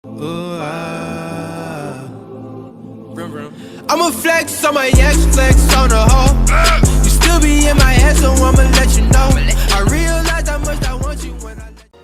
I'ma flex on my ex, flex on the hoe. You still be in my head, so I'ma let you know. I realize how much I want you when I let you.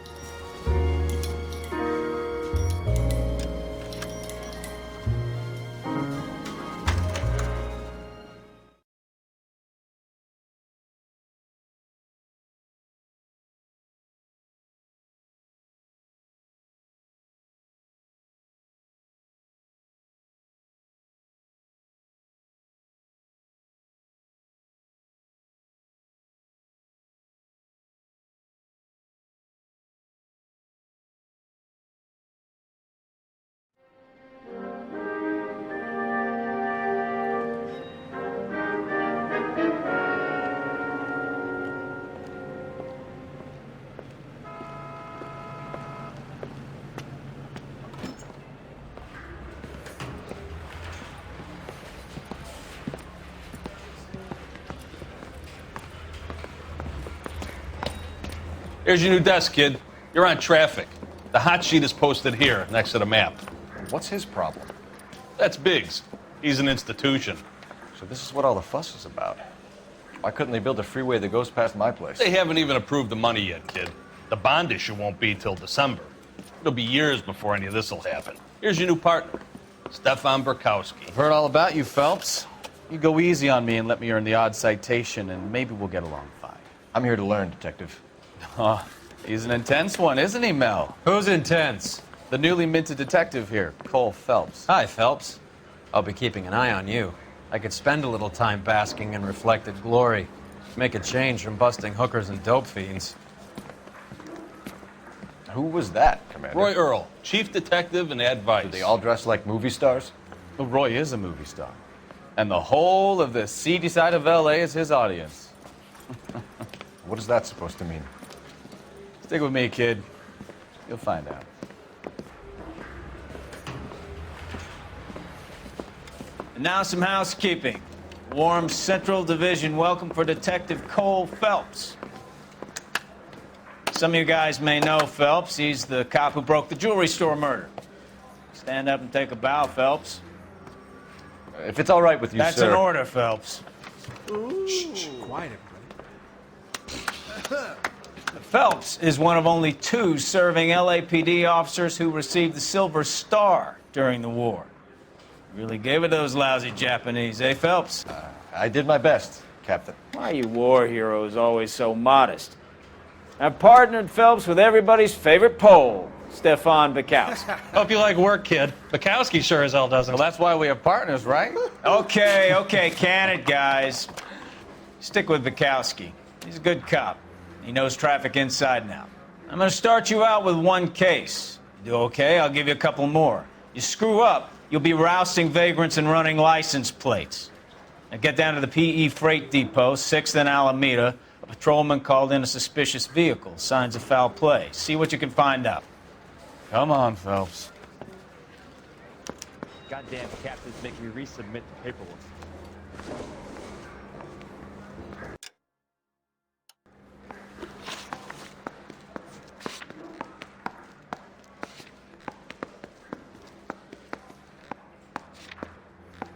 Here's your new desk, kid. You're on traffic. The hot sheet is posted here, next to the map. What's his problem? That's Biggs. He's an institution. So this is what all the fuss is about. Why couldn't they build a freeway that goes past my place? They haven't even approved the money yet, kid. The bond issue won't be till December. It'll be years before any of this will happen. Here's your new partner, Stefan Burkowski. I've heard all about you, Phelps. You go easy on me and let me earn the odd citation, and maybe we'll get along fine. I'm here to learn, Detective. Oh, he's an intense one, isn't he, Mel? Who's intense? The newly minted detective here, Cole Phelps. Hi, Phelps. I'll be keeping an eye on you. I could spend a little time basking in reflected glory. Make a change from busting hookers and dope fiends. Who was that, Commander? Roy Earl, chief detective and advice. Do they all dress like movie stars? Well, Roy is a movie star. And the whole of the seedy side of L.A. is his audience. What is that supposed to mean? Stick with me, kid. You'll find out. And now some housekeeping. Warm Central Division welcome for Detective Cole Phelps. Some of you guys may know Phelps. He's the cop who broke the jewelry store murder. Stand up and take a bow, Phelps. If it's all right with you, That's sir. an order, Phelps. Shh, quiet, everybody. Phelps is one of only 2 serving LAPD officers who received the Silver Star during the war. Really gave it those lousy Japanese, eh, Phelps? I did my best, Captain. Why are you war heroes always so modest? I've partnered Phelps with everybody's favorite Pole, Stefan Burkowski. Hope you like work, kid. Bukowski sure as hell doesn't. Well, that's why we have partners, right? Okay, can it, guys. Stick with Burkowski. He's a good cop. He knows traffic inside and out. I'm going to start you out with 1 case. You do okay, I'll give you a couple more. You screw up, you'll be rousting vagrants and running license plates. Now get down to the PE Freight Depot, 6th and Alameda. A patrolman called in a suspicious vehicle. Signs of foul play. See what you can find out. Come on, Phelps. Goddamn captains make me resubmit the paperwork.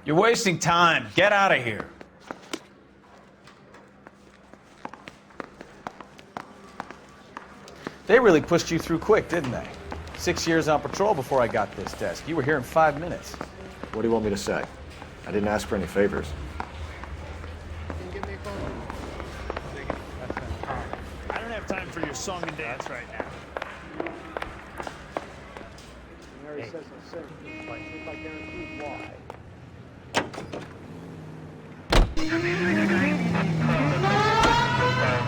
You're wasting time. Get out of here. They really pushed you through quick, didn't they? 6 years on patrol before I got this desk. You were here in 5 minutes. What do you want me to say? I didn't ask for any favors. I don't have time for your song and dance right now. Mary says I'm sick. If I guarantee why.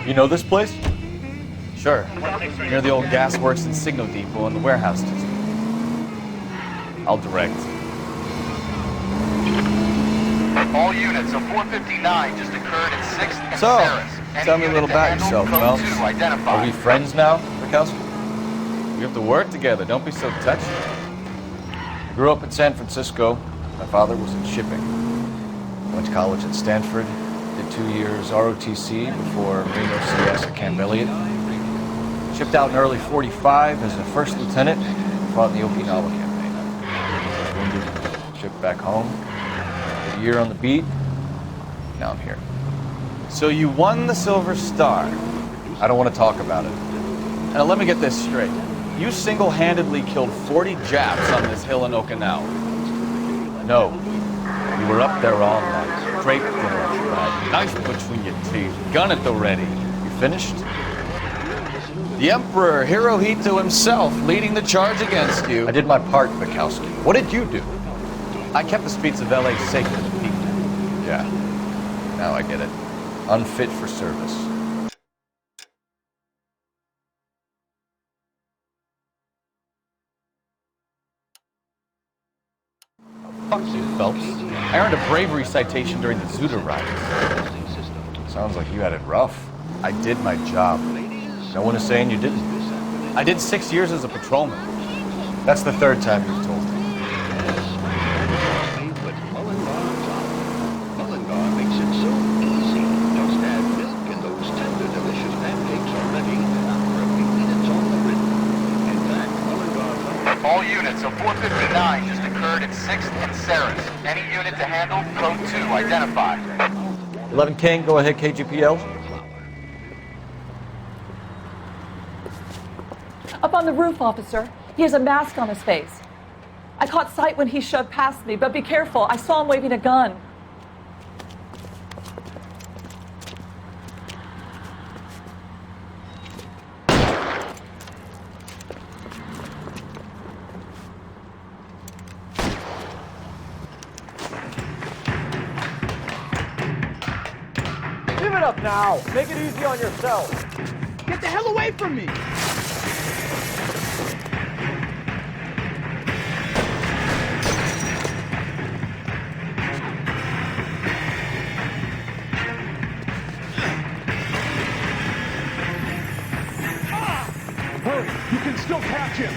You know this place? Sure. Near the old gas works and signal depot in the warehouse district. I'll direct. All units, a 459 just occurred at 6th and So, Sarris. tell me a little about yourself, Phelps. Are we friends now, Burkowski? We have to work together. Don't be so touchy. I grew up in San Francisco. My father was in shipping. Went to college at Stanford. Did 2 years ROTC before Marine OCS at Camp Elliott. Shipped out in early '45 as a first lieutenant. Fought in the Okinawa campaign. wounded, shipped back home. Did a year on the beat. Now I'm here. So you won the Silver Star. I don't want to talk about it. Now let me get this straight. You single-handedly killed 40 Japs on this hill in Okinawa. No. You were up there all night. Draped in a knife between your teeth. Gun at the ready. You finished? The Emperor Hirohito himself leading the charge against you. I did my part, Bukowski. What did you do? I kept the streets of LA safe for the people. Yeah. Now I get it. Unfit for service. Fuck you, Phelps. I earned a bravery citation during the Zuda riots. Sounds like you had it rough. I did my job. No one is saying you didn't. I did 6 years as a patrolman. That's the third time you've told me. Makes it so easy. Just add milk and those tender, delicious pancakes are ready. After a few minutes on the griddle. In fact, Mullingar... All units of 459 just occurred at 6th and Saris. Any unit to handle, code 2 identified. 11 King, go ahead, KGPL. Up on the roof, officer. He has a mask on his face. I caught sight when he shoved past me, but be careful. I saw him waving a gun. Give it up now. Make it easy on yourself. Get the hell away from me! Hurry, you can still catch him.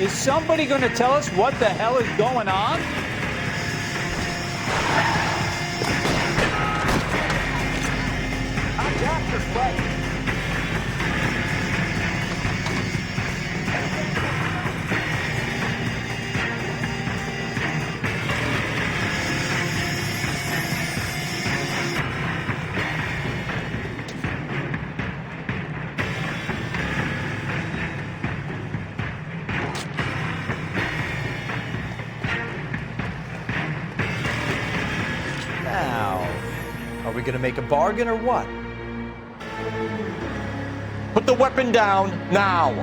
Is somebody going to tell us what the hell is going on? I got your buddy. Are we gonna make a bargain or what? Put the weapon down, now!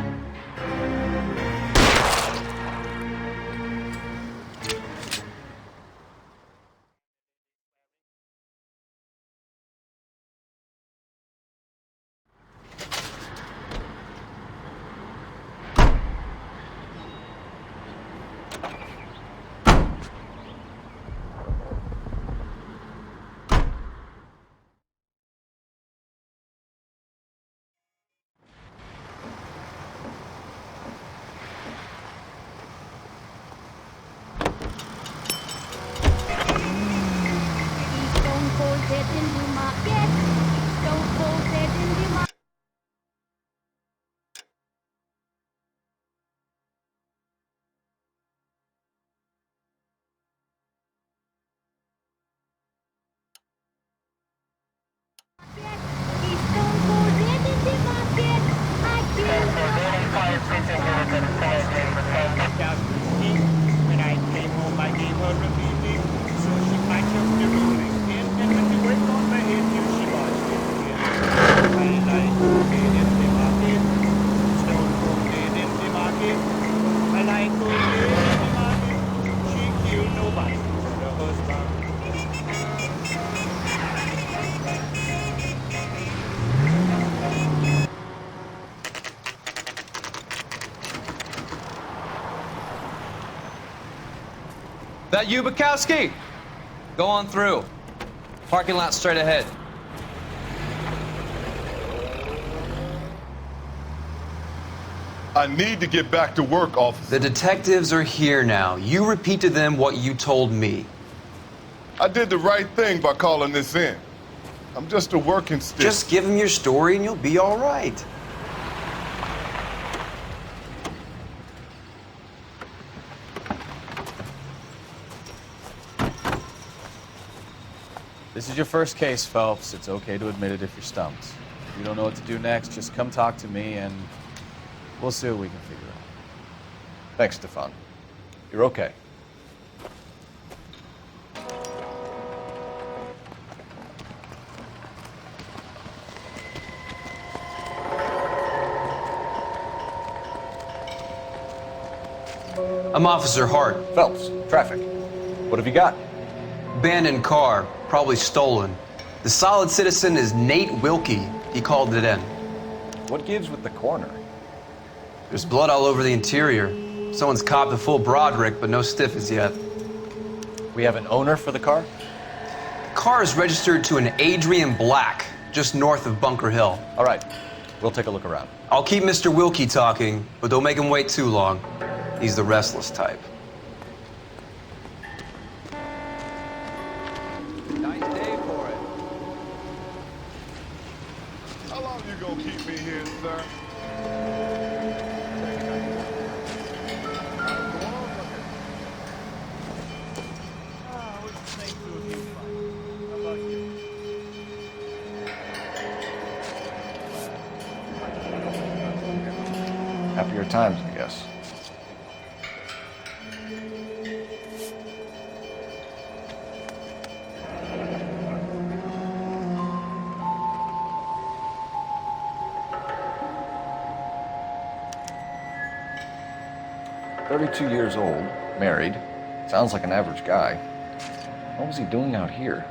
When I came home, I gave her a beating, so she patched up the ruling in, and when we went on the head, here she was again. I like cocaine in the market, stone cocaine in the market. I like cocaine in the market. She killed nobody but her husband. That you, Bukowski? Go on through. Parking lot straight ahead. I need to get back to work, officer. The detectives are here now. You repeat to them what you told me. I did the right thing by calling this in. I'm just a working stick. Just give him your story and you'll be all right. This is your first case, Phelps. It's okay to admit it if you're stumped. If you don't know what to do next, just come talk to me and we'll see what we can figure out. Thanks, Stefan. You're okay. I'm Officer Hart. Phelps, traffic. What have you got? Abandoned car, probably stolen. The solid citizen is Nate Wilkie. He called it in. What gives with the corner? There's blood all over the interior. Someone's copped a full Broderick, but no stiff as yet. We have an owner for the car? The car is registered to an Adrian Black, just north of Bunker Hill. All right, we'll take a look around. I'll keep Mr. Wilkie talking, but don't make him wait too long. He's the restless type. Nice day for it. How long you gonna keep me here, sir? Happier times, I guess. "32 years old, married, sounds like an average guy. What was he doing out here?"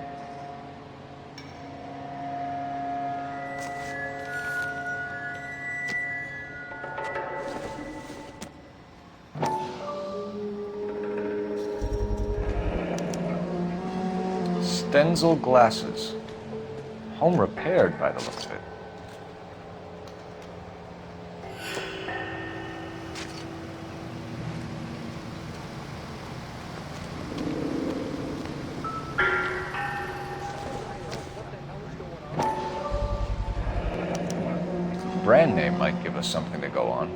Stenzel glasses. Home repaired by the looks of it. Brand name might give us something to go on.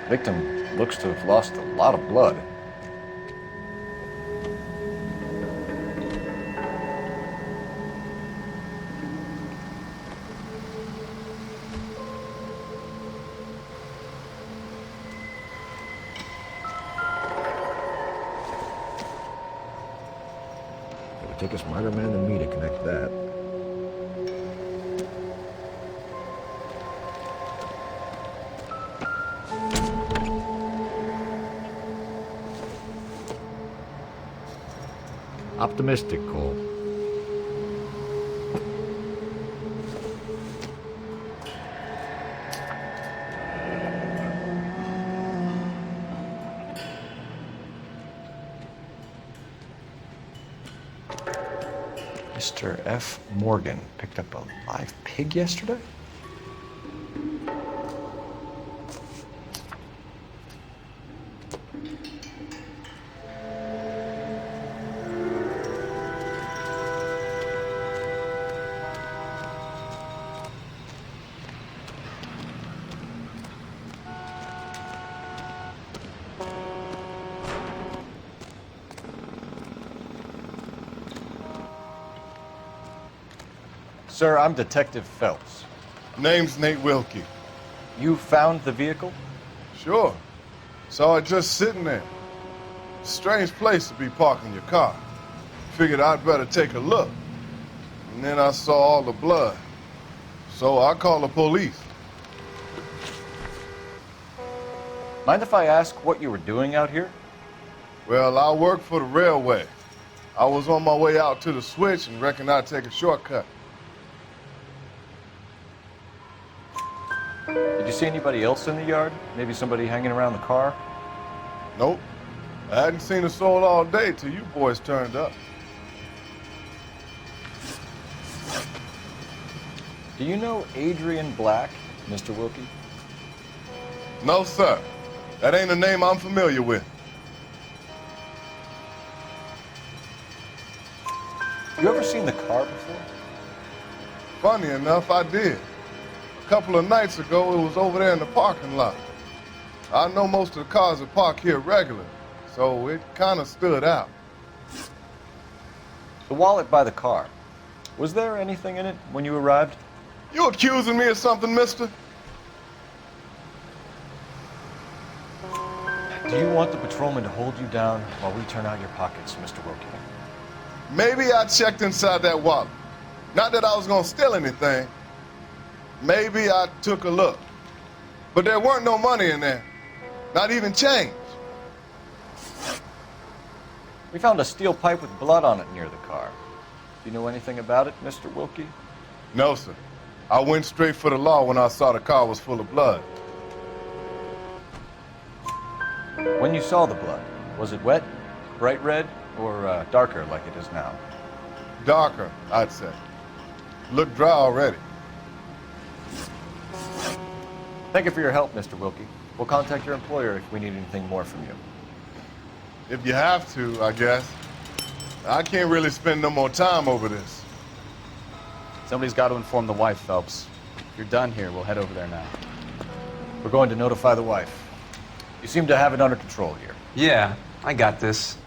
Victim looks to have lost a lot of blood. It would take a smarter man than me to connect that. Optimistic, Cole. Mr. F. Morgan picked up a live pig yesterday? Sir, I'm Detective Phelps. Name's Nate Wilkie. You found the vehicle? Sure. Saw it just sitting there. Strange place to be parking your car. Figured I'd better take a look. And then I saw all the blood. So I called the police. Mind if I ask what you were doing out here? Well, I work for the railway. I was on my way out to the switch and reckoned I'd take a shortcut. Did you see anybody else in the yard? Maybe somebody hanging around the car? Nope. I hadn't seen a soul all day till you boys turned up. Do you know Adrian Black, Mr. Wilkie? No, sir. That ain't a name I'm familiar with. You ever seen the car before? Funny enough, I did. A couple of nights ago, it was over there in the parking lot. I know most of the cars are parked here regularly, so it kind of stood out. The wallet by the car. Was there anything in it when you arrived? You accusing me of something, mister? Do you want the patrolman to hold you down while we turn out your pockets, Mr. Wilkie? Maybe I checked inside that wallet. Not that I was gonna steal anything. Maybe I took a look. But there weren't no money in there. Not even change. We found a steel pipe with blood on it near the car. Do you know anything about it, Mr. Wilkie? No, sir. I went straight for the law when I saw the car was full of blood. When you saw the blood, was it wet, bright red, or darker like it is now? Darker, I'd say. Looked dry already. Thank you for your help, Mr. Wilkie. We'll contact your employer if we need anything more from you. If you have to, I guess. I can't really spend no more time over this. Somebody's got to inform the wife, Phelps. If you're done here, we'll head over there now. We're going to notify the wife. You seem to have it under control here. Yeah, I got this.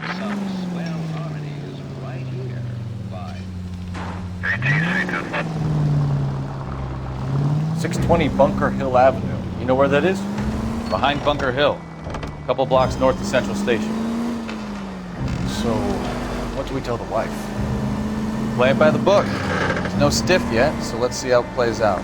Some swell harmonies right here. 620 Bunker Hill Avenue. You know where that is? Behind Bunker Hill, a couple blocks north of Central Station. So, what do we tell the wife? Play it by the book. There's no stiff yet, so let's see how it plays out.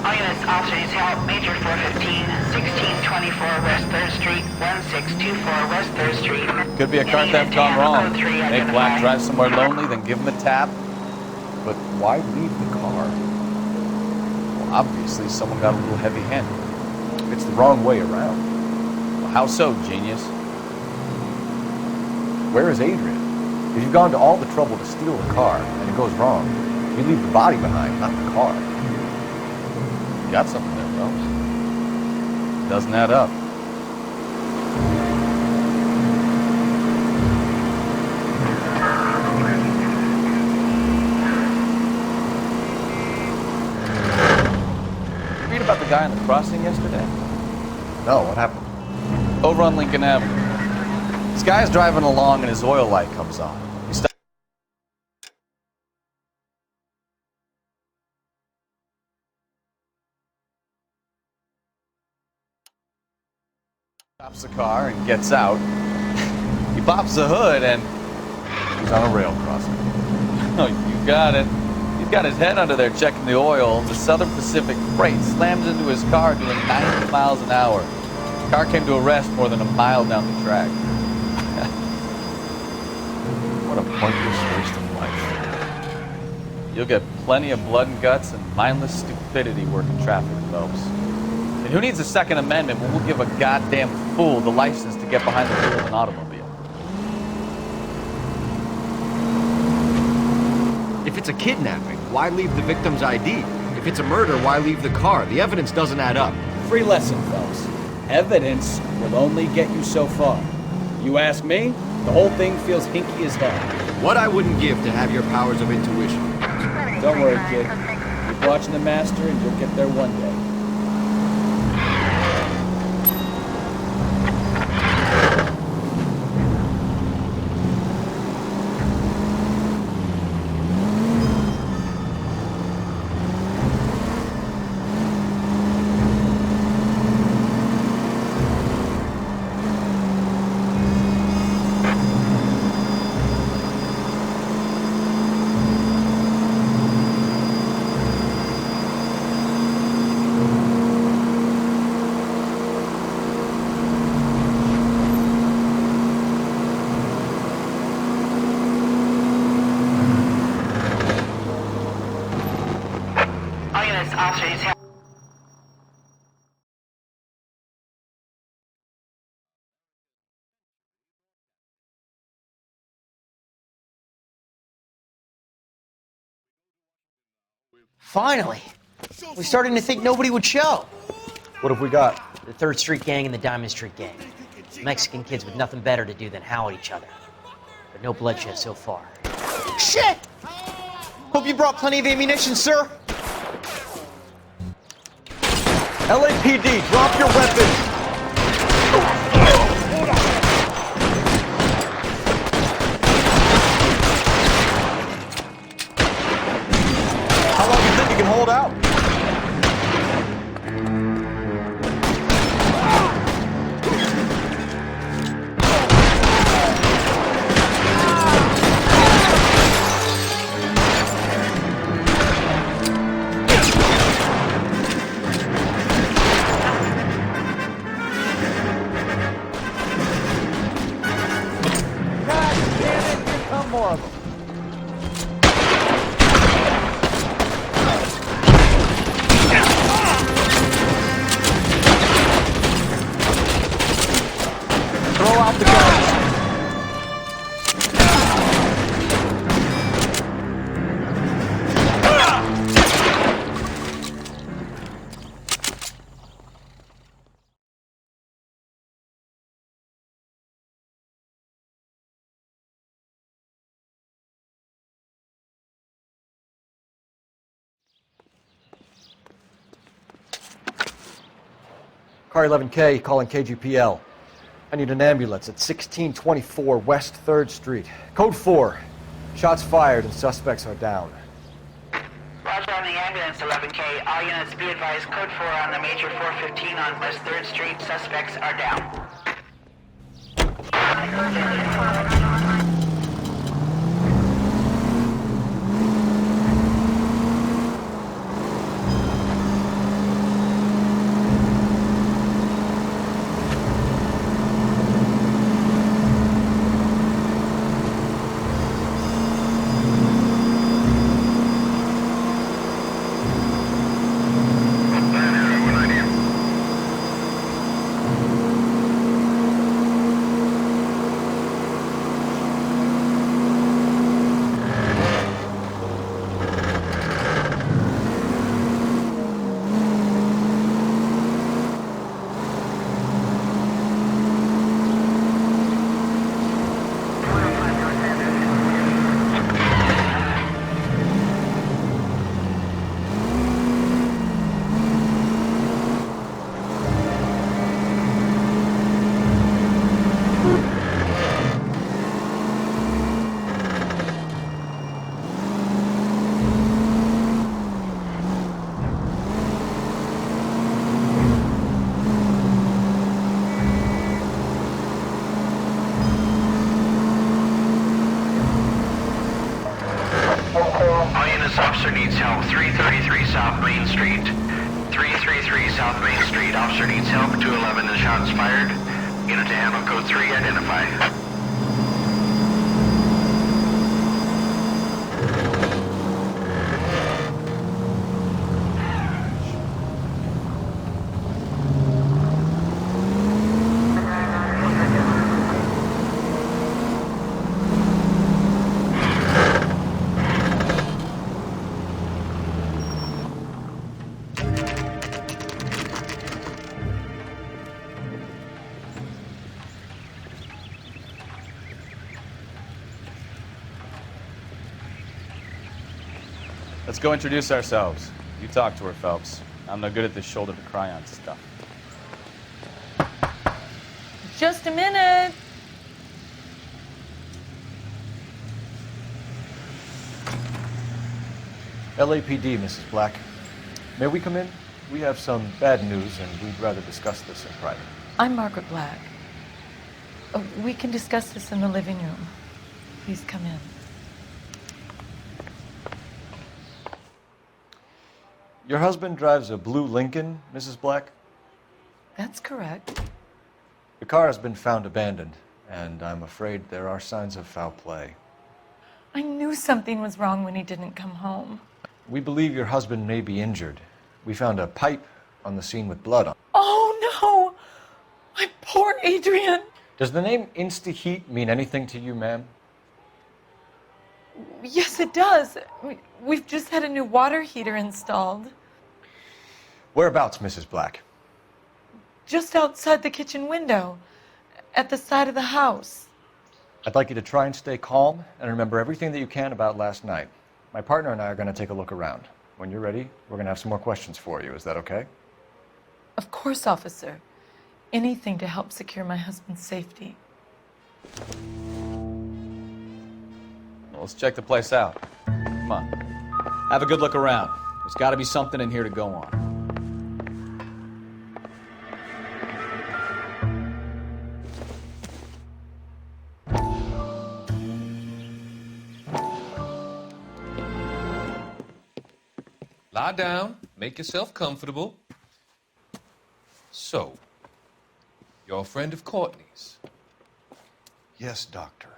All units, officers help. Major 415, 1624 West 3rd Street, 1624 West 3rd Street. Could be a car theft gone wrong. Make Black drive somewhere lonely, then give him a tap. But why leave the car? Well, obviously, someone got a little heavy-handed. It's the wrong way around. Well, how so, genius? Where is Adrian? If you've gone to all the trouble to steal the car, and it goes wrong, you leave the body behind, not the car. You got something there, Phelps. Doesn't add up. Read about the guy on the crossing yesterday? No, what happened? Over on Lincoln Avenue. This guy's driving along and his oil light comes on. He stops the car and gets out. He pops the hood and he's on a rail crossing. Oh, you got it. He's got his head under there checking the oil. The Southern Pacific Freight slams into his car doing 90 miles an hour. The car came to a rest more than a mile down the track. What a pointless waste of life. You'll get plenty of blood and guts and mindless stupidity working traffic, Phelps. And who needs a Second Amendment when we'll give a goddamn fool the license to get behind the wheel of an automobile? If it's a kidnapping, why leave the victim's ID? If it's a murder, why leave the car? The evidence doesn't add up. Free lesson, Phelps. Evidence will only get you so far. You ask me, the whole thing feels hinky as hell. What I wouldn't give to have your powers of intuition. Don't worry, kid. Keep watching the master and you'll get there one day. Finally. We're starting to think nobody would show. What have we got? The 3rd Street Gang and the Diamond Street Gang. Mexican kids with nothing better to do than howl at each other. But no bloodshed so far. Shit! Hope you brought plenty of ammunition, sir. LAPD, drop your weapons! How long do you think you can hold out? More of them. Throw out the guns. Car 11K, calling KGPL. I need an ambulance at 1624 West 3rd Street. Code 4. Shots fired and suspects are down. Roger on the ambulance, 11K. All units be advised, code 4 on the major 415 on West 3rd Street. Suspects are down. Officer needs help. 333 South Main Street. 333 South Main Street. Officer needs help. 211 and shots fired. Unit to handle code 3. Identify. Let's go introduce ourselves. You talk to her, Phelps. I'm no good at this shoulder to cry on stuff. Just a minute. LAPD, Mrs. Black. May we come in? We have some bad news, and we'd rather discuss this in private. I'm Margaret Black. We can discuss this in the living room. Please come in. Your husband drives a blue Lincoln, Mrs. Black? That's correct. The car has been found abandoned, and I'm afraid there are signs of foul play. I knew something was wrong when he didn't come home. We believe your husband may be injured. We found a pipe on the scene with blood on. Oh, no! My poor Adrian! Does the name Insta-Heat mean anything to you, ma'am? Yes, it does. We've just had a new water heater installed. Whereabouts, Mrs. Black? Just outside the kitchen window, at the side of the house. I'd like you to try and stay calm and remember everything that you can about last night. My partner and I are going to take a look around. When you're ready, we're going to have some more questions for you. Is that okay? Of course, officer. Anything to help secure my husband's safety. Well, let's check the place out. Come on. Have a good look around. There's got to be something in here to go on. Lie down, make yourself comfortable. So, you're a friend of Courtney's? Yes, Doctor.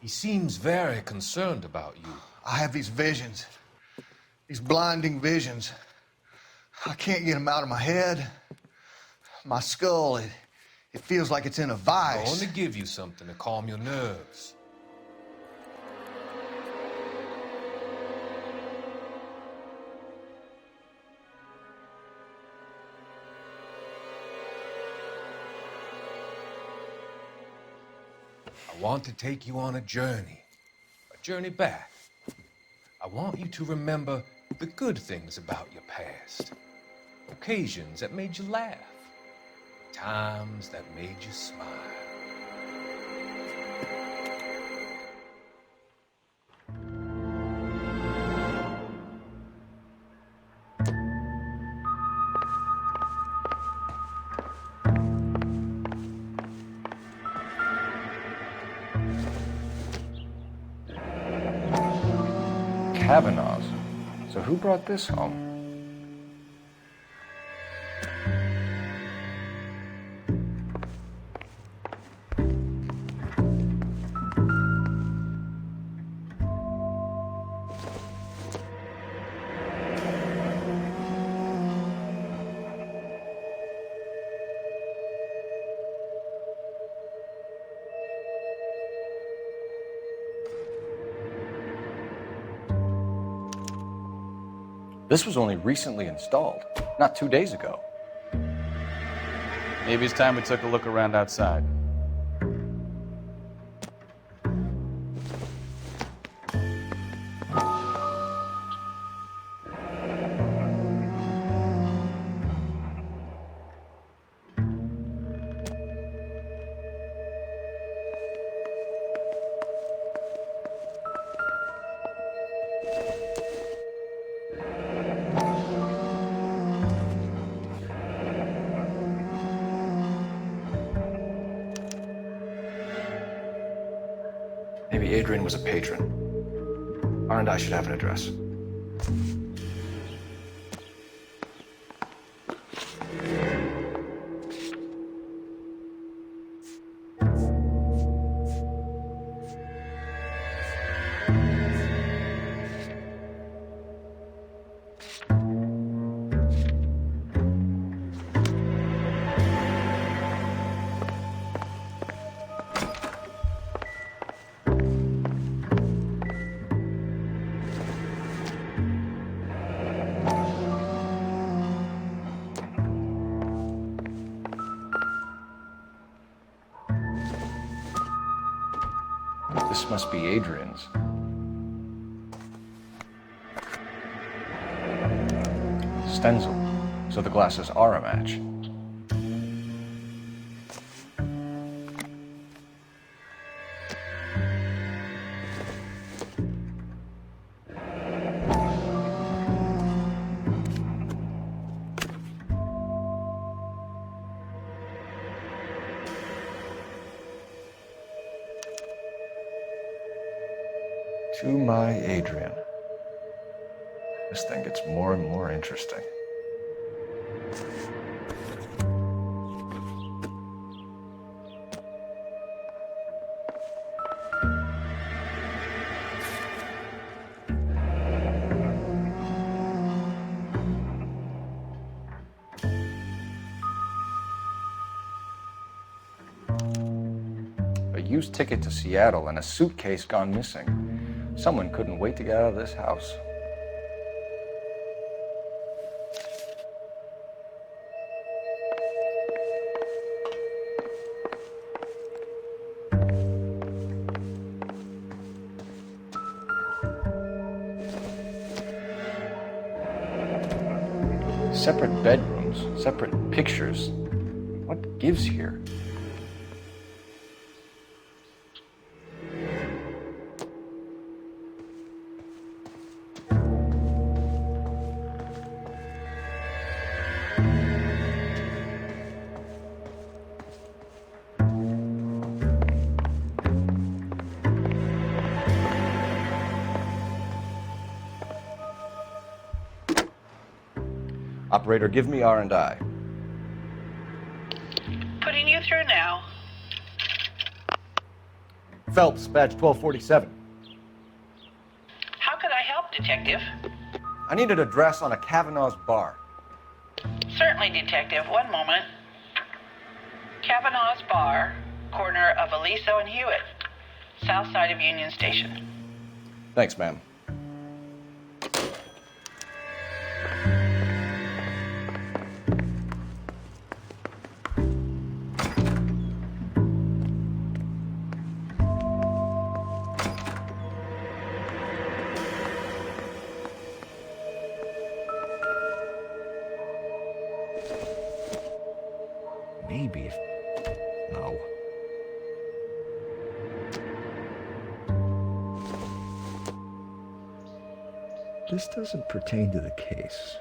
He seems very concerned about you. I have these visions, these blinding visions. I can't get them out of my head. My skull, it feels like it's in a vice. I want to give you something to calm your nerves. I want to take you on a journey back. I want you to remember the good things about your past, occasions that made you laugh, times that made you smile. Kavanaugh's. So who brought this home? This was only recently installed, not 2 days ago. Maybe it's time we took a look around outside. Maybe Adrian was a patron. R and I should have an address. This must be Adrian's. Stencil, so the glasses are a match. To my Adrian. This thing gets more and more interesting. A used ticket to Seattle, and a suitcase gone missing. Someone couldn't wait to get out of this house. Separate bedrooms, separate pictures. What gives here? Operator, give me R&I. Putting you through now. Phelps, badge 1247. How could I help, Detective? I need an address on a Kavanaugh's bar. Certainly, Detective. One moment. Kavanaugh's Bar, corner of Aliso and Hewitt, south side of Union Station. Thanks, ma'am. Maybe if... No. This doesn't pertain to the case.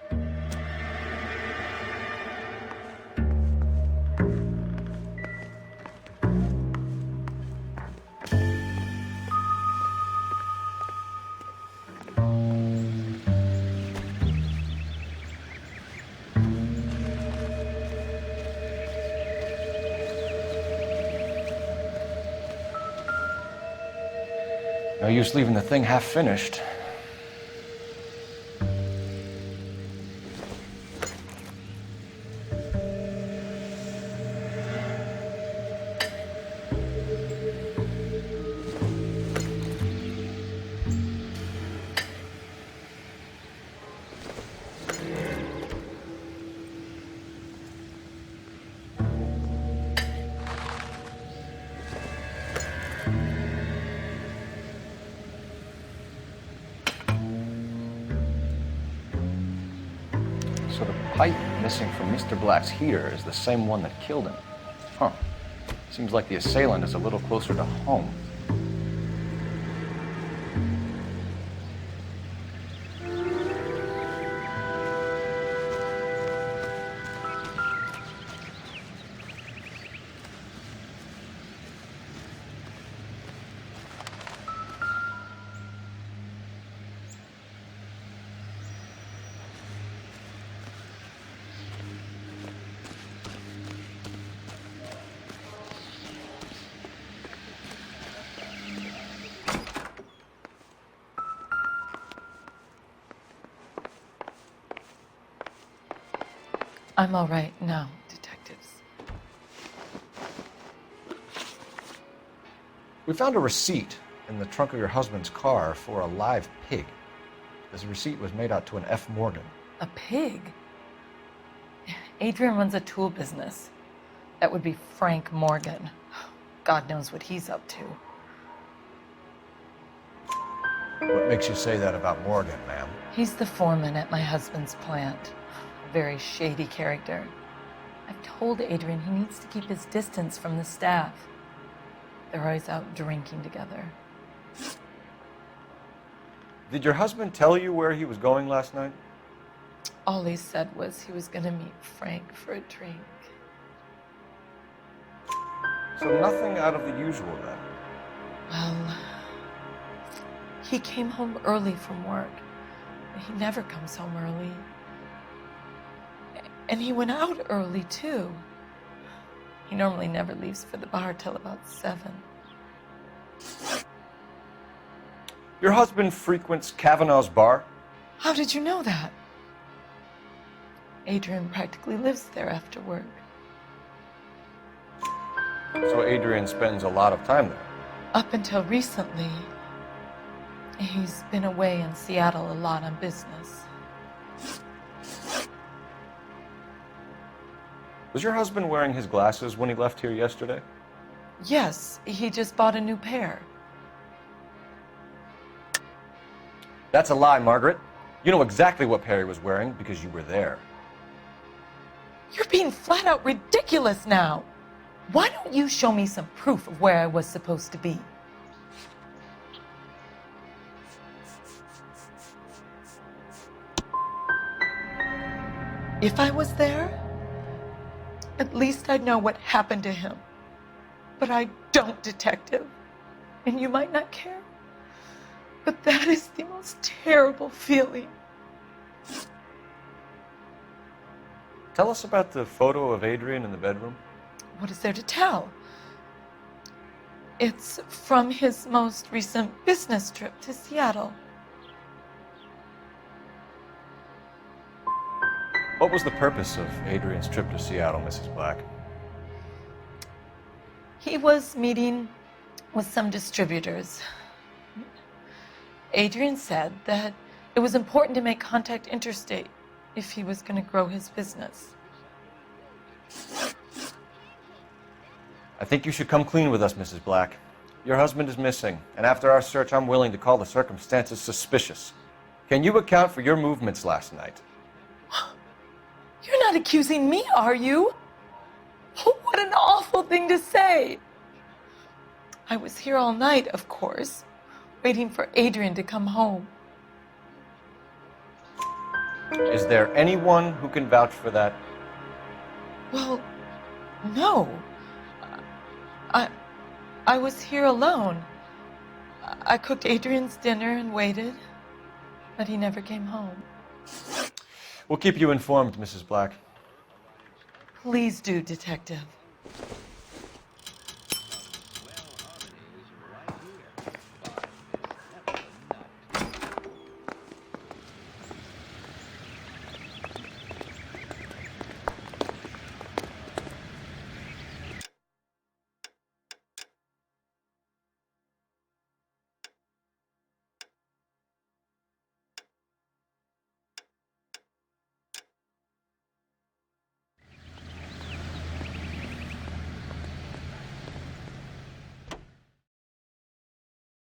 No use leaving the thing half finished. So the pipe missing from Mr. Black's heater is the same one that killed him. Huh. Seems like the assailant is a little closer to home. I'm all right now, detectives. We found a receipt in the trunk of your husband's car for a live pig. This receipt was made out to an F. Morgan. A pig? Adrian runs a tool business. That would be Frank Morgan. God knows what he's up to. What makes you say that about Morgan, ma'am? He's the foreman at my husband's plant. A very shady character. I've told Adrian he needs to keep his distance from the staff. They're always out drinking together. Did your husband tell you where he was going last night? All he said was he was gonna meet Frank for a drink. So nothing out of the usual then? Well, he came home early from work. He never comes home early. And he went out early, too. He normally never leaves for the bar till about 7. Your husband frequents Kavanaugh's bar? How did you know that? Adrian practically lives there after work. So Adrian spends a lot of time there. Up until recently, he's been away in Seattle a lot on business. Was your husband wearing his glasses when he left here yesterday? Yes, he just bought a new pair. That's a lie, Margaret. You know exactly what pair he was wearing because you were there. You're being flat out ridiculous now. Why don't you show me some proof of where I was supposed to be? If I was there, at least I'd know what happened to him. But I don't, detective. And you might not care, but that is the most terrible feeling. Tell us about the photo of Adrian in the bedroom. What is there to tell? It's from his most recent business trip to Seattle. What was the purpose of Adrian's trip to Seattle, Mrs. Black? He was meeting with some distributors. Adrian said that it was important to make contact interstate if he was going to grow his business. I think you should come clean with us, Mrs. Black. Your husband is missing, and after our search, I'm willing to call the circumstances suspicious. Can you account for your movements last night? You're not accusing me, are you? What an awful thing to say. I was here all night, of course, waiting for Adrian to come home. Is there anyone who can vouch for that? Well, no. I was here alone. I cooked Adrian's dinner and waited, but he never came home. We'll keep you informed, Mrs. Black. Please do, detective.